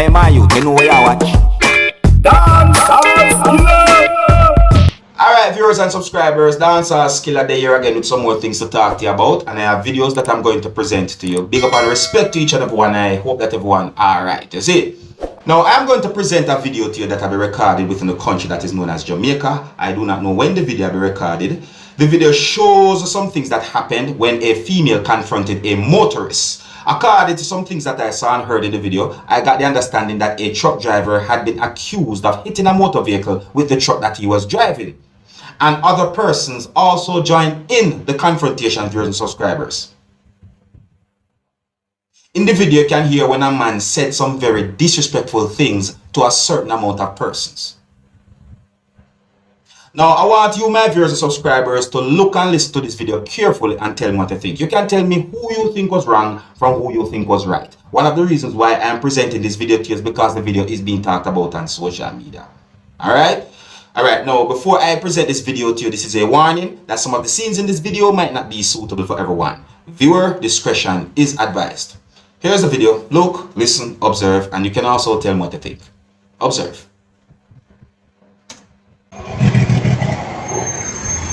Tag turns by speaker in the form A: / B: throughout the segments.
A: Hey man, you know where you watch. Dancehall skilla. Alright viewers and subscribers, Dancehall skilla day here again with some more things to talk to you about, and I have videos that I'm going to present to you. Big up and respect to each and everyone. I hope that everyone alright, you see. Now I'm going to present a video to you that will be recorded within the country that is known as Jamaica. I do not know when the video will be recorded. The video shows some things that happened when a female confronted a motorist. According to some things that I saw and heard in the video, I got the understanding that a truck driver had been accused of hitting a motor vehicle with the truck that he was driving. And other persons also joined in the confrontation, viewers and subscribers. In the video, you can hear when a man said some very disrespectful things to a certain amount of persons. Now, I want you, my viewers and subscribers, to look and listen to this video carefully and tell me what you think. You can tell me who you think was wrong from who you think was right. One of the reasons why I am presenting this video to you is because the video is being talked about on social media. Alright? Alright, now before I present this video to you, this is a warning that some of the scenes in this video might not be suitable for everyone. Viewer discretion is advised. Here's the video. Look, listen, observe, and you can also tell me what you think. Observe.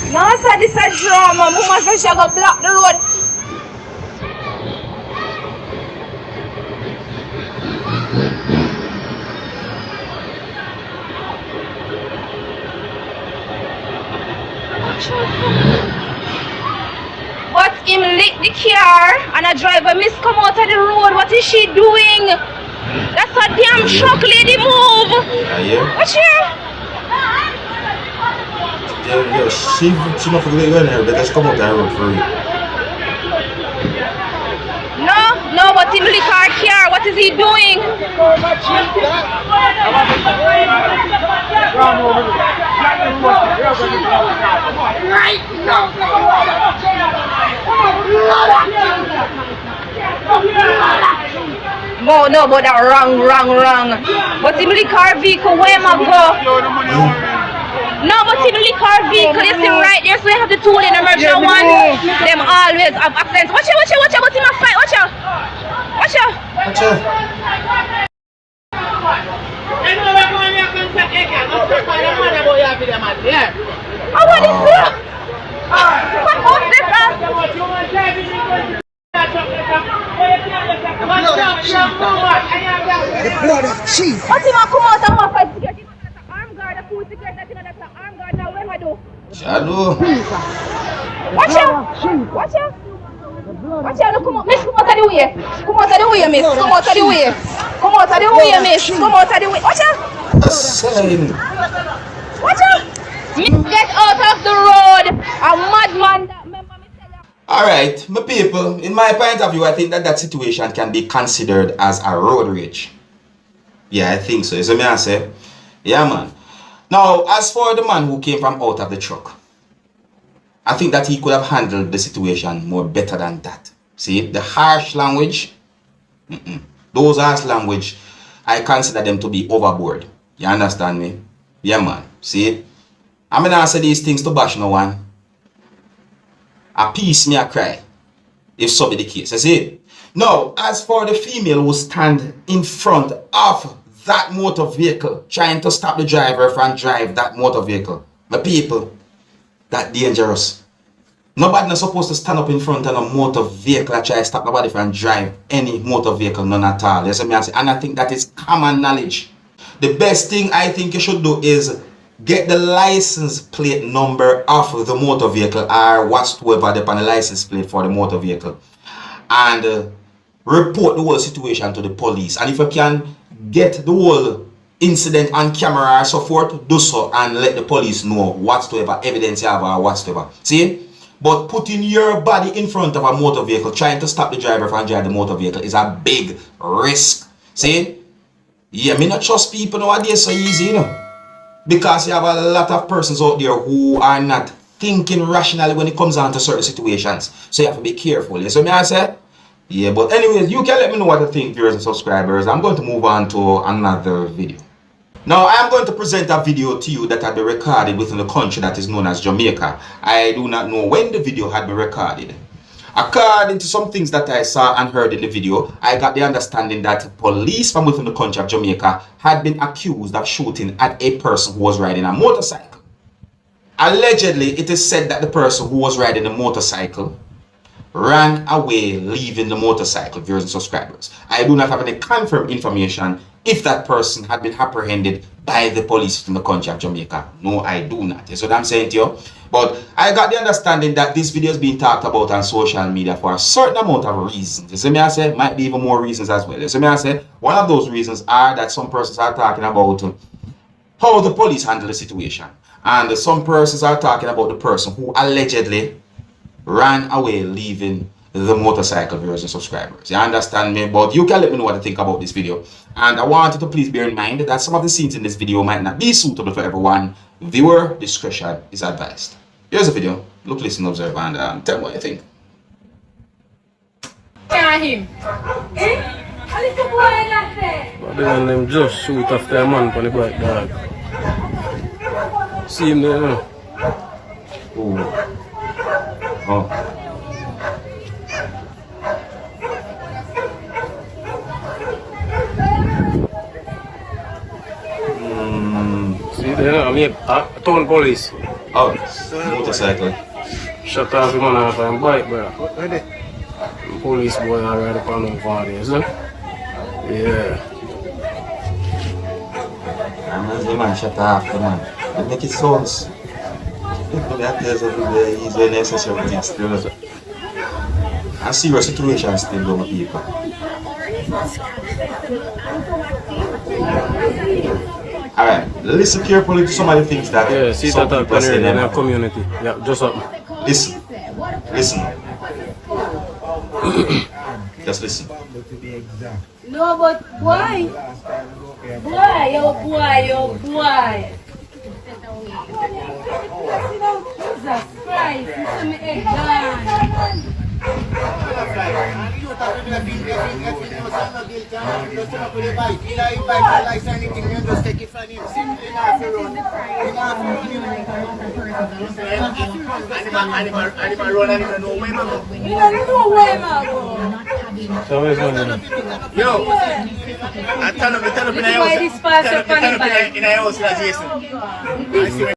B: No, sir, this is a drama. Mama said she go block the road. But him lick the car and a driver miss come out of the road. What is she doing? That's a damn truck lady move. Watch here.
A: Yeah, she not for the in here, but let's come out that road for you.
B: No, but him lick our car. What is he doing? No, but that wrong. But him lick our vehicle. Where am I go? No, but him lick our vehicle. You see right there, so you have the tool in the emergency one. Them always have accidents. Watch out, but him a fight. Watch out. Oh, what is this? What is this?
C: The blood of chief.
B: What's him a come out and fight security? That's an arm guard, a full security, that's an arm guard. Now, what am I do?
A: Shadow.
B: Watch out. No, come out. Miss, come out of the way. Miss. Come out of the way, miss. Watch out. Miss, get out of the road. A madman that member me tell you.
A: Alright, my people, in my point of view, I think that situation can be considered as a road rage. Yeah, I think so. You see me I say? Yeah, man. Now, as for the man who came from out of the truck, I think that he could have handled the situation more better than that. See, the harsh language, those harsh language, I consider them to be overboard. You understand me? Yeah, man. See, I'm going to say these things to bash no one. A piece me a cry, if so be the case. You see? Now, as for the female who stand in front of that motor vehicle, trying to stop the driver from drive that motor vehicle, my people, that dangerous. Nobody not supposed to stand up in front of a motor vehicle and try to stop nobody from drive any motor vehicle, none at all. You see me I say? And I think that is common knowledge. The best thing I think you should do is get the license plate number of the motor vehicle or whatsoever upon the license plate for the motor vehicle, and report the whole situation to the police. And if you can get the whole incident on camera or so forth, do so and let the police know whatsoever evidence you have or whatsoever. See? But putting your body in front of a motor vehicle, trying to stop the driver from driving the motor vehicle, is a big risk. See? Yeah, me not trust people nowadays so easy, you know. Because you have a lot of persons out there who are not thinking rationally when it comes down to certain situations. So you have to be careful. You see me I say? Yeah, but anyways, you can let me know what you think, viewers and subscribers. I'm going to move on to another video. Now, I am going to present a video to you that had been recorded within the country that is known as Jamaica. I do not know when the video had been recorded. According to some things that I saw and heard in the video, I got the understanding that police from within the country of Jamaica had been accused of shooting at a person who was riding a motorcycle. Allegedly, it is said that the person who was riding the motorcycle ran away, leaving the motorcycle, viewers and subscribers. I do not have any confirmed information if that person had been apprehended by the police in the country of Jamaica. No, I do not. That's what I'm saying to you. But I got the understanding that this video is being talked about on social media for a certain amount of reasons. You see me I say? Might be even more reasons as well. You see me I say? One of those reasons are that some persons are talking about how the police handle the situation. And some persons are talking about the person who allegedly ran away, leaving the motorcycle, viewers and subscribers. You understand me? But you can let me know what you think about this video. And I want you to please bear in mind that some of the scenes in this video might not be suitable for everyone. Viewer discretion is advised. Here's the video. Look, listen, observe, and tell me what you think.
C: Him.
D: But then them just shoot after a man for the black dog. See him there now.
A: Oh.
D: See there now, I mean, town police.
A: Oh, motorcycle.
D: Shut off the man off and bike, bro. Police boy already upon them for this, huh? Yeah.
A: The man shut off the man. And make it sounds. That tells everybody he's very necessary things still. And serious situation still going with people. Alright, listen carefully to some of the things that
D: Yeah, see
A: some
D: that
A: people say
D: in
A: them.
D: our community. Yeah, just up.
A: Listen. Listen. Just listen.
C: No, but why? Why? Oh boy, oh boy. Jesus Christ, you see me head down.
D: So where's my name?
E: Yo, I turn up in the house.
C: Why this pass up on the bike?
E: In the house last year. I see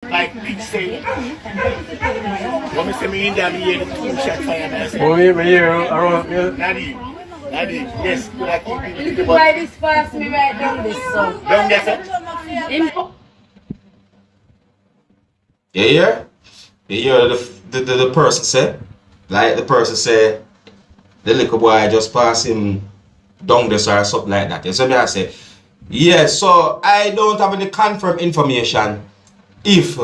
E: like big say. When me say me in there, me hear the 2 shot fire.
D: Oh, yeah, here around here.
E: Daddy, yes, good I keep it.
C: Why this pass me right down this song?
E: Down there, sir.
A: You hear? You hear the person say? Like the person say, the little boy just pass him down this or something like that. You see me I say? Yeah, so I don't have any confirmed information if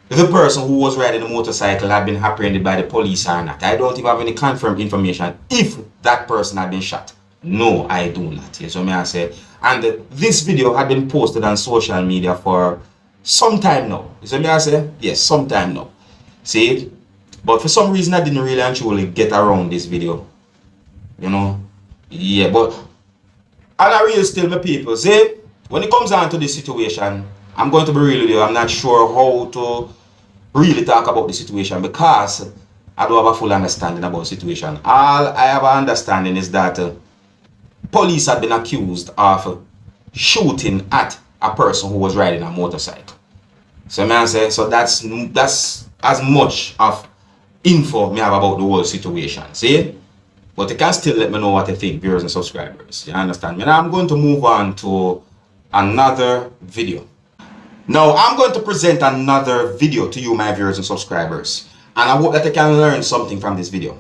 A: the person who was riding the motorcycle had been apprehended by the police or not. I don't even have any confirmed information if that person had been shot. No, I do not. You see me I say? And this video had been posted on social media for some time now. You see me I say? Yes, some time now. See it? But for some reason I didn't really and truly get around this video. You know? Yeah, but and I really still my people. See? When it comes down to this situation, I'm going to be real with you. I'm not sure how to really talk about the situation because I don't have a full understanding about the situation. All I have an understanding is that police had been accused of shooting at a person who was riding a motorcycle. So man say, so that's as much of info me have about the whole situation. See? But you can still let me know what you think, viewers and subscribers. You understand me? Now I'm going to move on to another video. Now I'm going to present another video to you, my viewers and subscribers. And I hope that you can learn something from this video.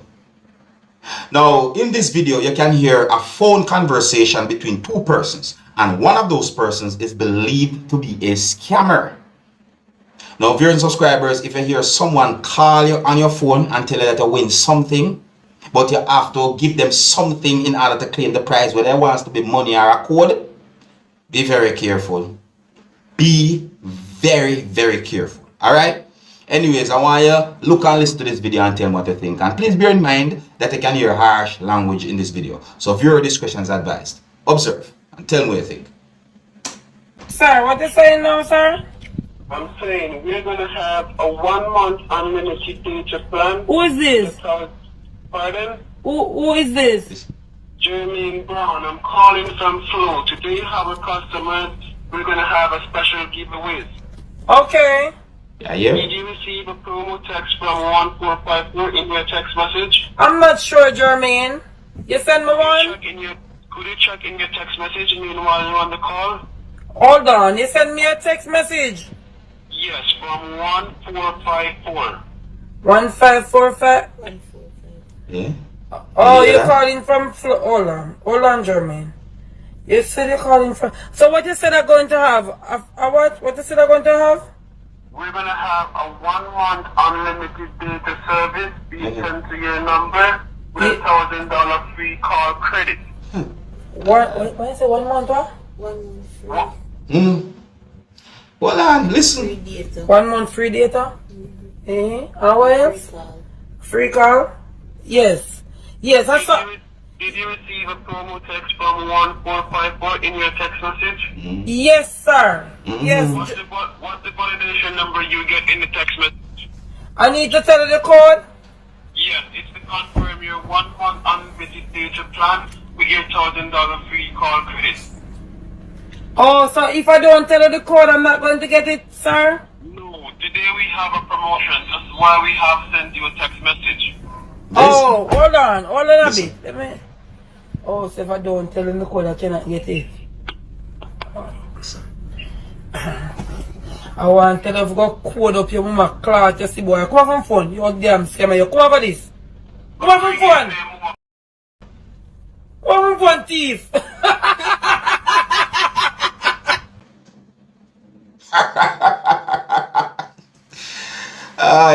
A: Now, in this video, you can hear a phone conversation between 2 persons. And one of those persons is believed to be a scammer. Now, viewers and subscribers, if you hear someone call you on your phone and tell you that you win something, but you have to give them something in order to claim the prize, whether it wants to be money or a code, be very careful. Be very, very careful. Alright? Anyways, I want you to look and listen to this video and tell me what you think. And please bear in mind that you can hear harsh language in this video. So viewer discretion is advised. Observe and tell me what you think.
F: Sir, what you saying now, sir? I'm saying we're gonna have a 1 month unlimited data plan.
G: Who is this?
F: Pardon?
G: Who is this?
F: Jermaine Brown. I'm calling from Flow. Today, our customers, we're gonna have a special giveaway.
G: Okay.
A: Yeah.
F: Did you receive a promo text from 1454 in your text message?
G: I'm not sure, Jermaine. You send me one?
F: Could you check in your text message meanwhile you're on the call?
G: Hold on. You send me a text message?
F: Yes, from 1454.
G: 1545?
A: Yeah.
G: Oh,
A: Yeah.
G: you're calling from hold on, Jermaine. You said you're calling from. So what you said I'm going to have? A what? What you said I'm going to have?
F: We're gonna have a 1 month unlimited data service be sent to your number with $1,000 free call credit.
G: What you say? 1 month what?
A: Hold on, listen.
G: 1 month free data? And what else? Free call? Yes. Yes, I saw.
F: Did you receive a promo text from 1454 in your text message?
G: Yes, sir. Yes.
F: What's the validation number you get in the text message?
G: I need to tell you the code?
F: Yes, it's to confirm your 1 month unlimited data plan with your $1,000 free call credit.
G: Oh, so if I don't tell you the code, I'm not going to get it, sir?
F: No, today we have a promotion. That's why we have sent you a text message.
G: Oh, hold on a bit. Let me. Oh, so if I don't tell him the code, I cannot get it. I want to tell you if you go code up your mama cloth, you see boy. Come on from phone. You damn scammer. You come over this. Come on from phone. Come on from phone, thief.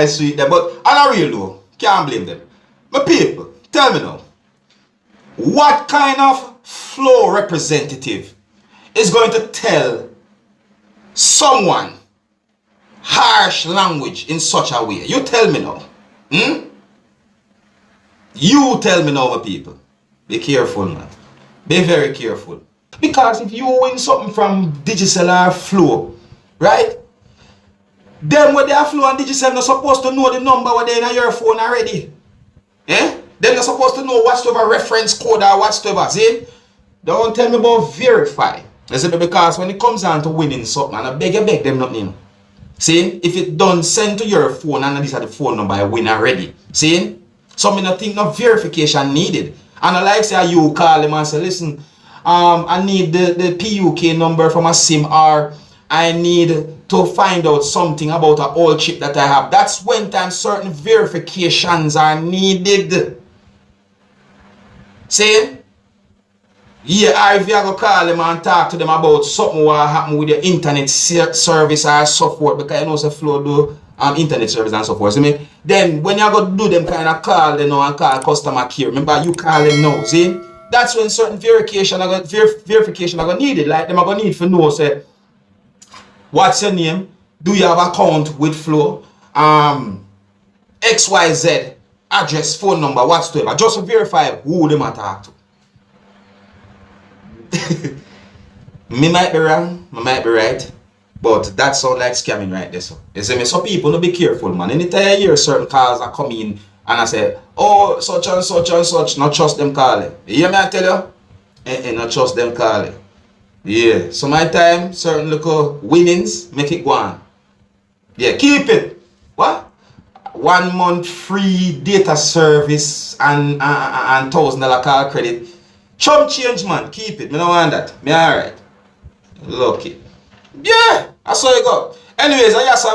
A: It's sweet them, but I'm not real though. Can't blame them. My people, tell me now. What kind of flow representative is going to tell someone harsh language in such a way? You tell me now. You tell me now, my people. Be careful, man. Be very careful. Because if you win something from Dancehall or Flow, right? Them with their Flow and Dancehall not supposed to know the number where they in your phone already. Eh? They're not supposed to know whatsoever reference code or whatsoever. See? Don't tell me about verify. Listen, because when it comes down to winning something, and I beg them not know. See? If it done send to your phone and this is the phone number, I win already. See? So I think no verification needed. And I like say you call them and say, listen, I need the PUK number from a SIM, or I need to find out something about an old chip that I have. That's when time certain verifications are needed. See? Yeah, if you go call them and talk to them about something what happened with your internet service or so forth, because you know say Flow do internet service and so forth. See me? Then when you go do them kind of call them now and call customer care, remember you call them now, see? That's when certain verification are going needed. Like them are going to need to know say, what's your name? Do you have account with Flow? XYZ address, phone number, whatsoever. Just to verify who them are talk to. Me might be wrong, me might be right, but that sound like scamming right there. So you see me? So people, no be careful, man. Anytime you hear certain calls are coming in and I say, oh, such and such and such, not trust them calling. You hear me? I tell you, not trust them calling. Yeah. So my time, certain little winnings make it go on. Yeah, keep it. What? 1 month free data service and $1,000 call credit. Chump change, man. Keep it. Me don't want that. Me alright. Lucky. Yeah, that's how you go. Anyways, I saw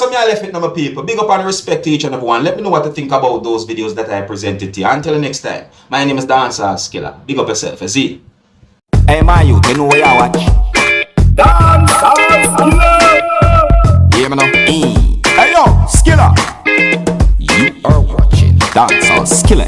A: me I left it number people. Big up and respect to each and every one. Let me know what you think about those videos that I presented to you. Until the next time, my name is Dancehall Skilla. Big up yourself, see.
H: Hey man, you know where you watch. Dancehall Skilla. Yeah, man. Hey yo, Skilla. You are watching Dancehall Skilla.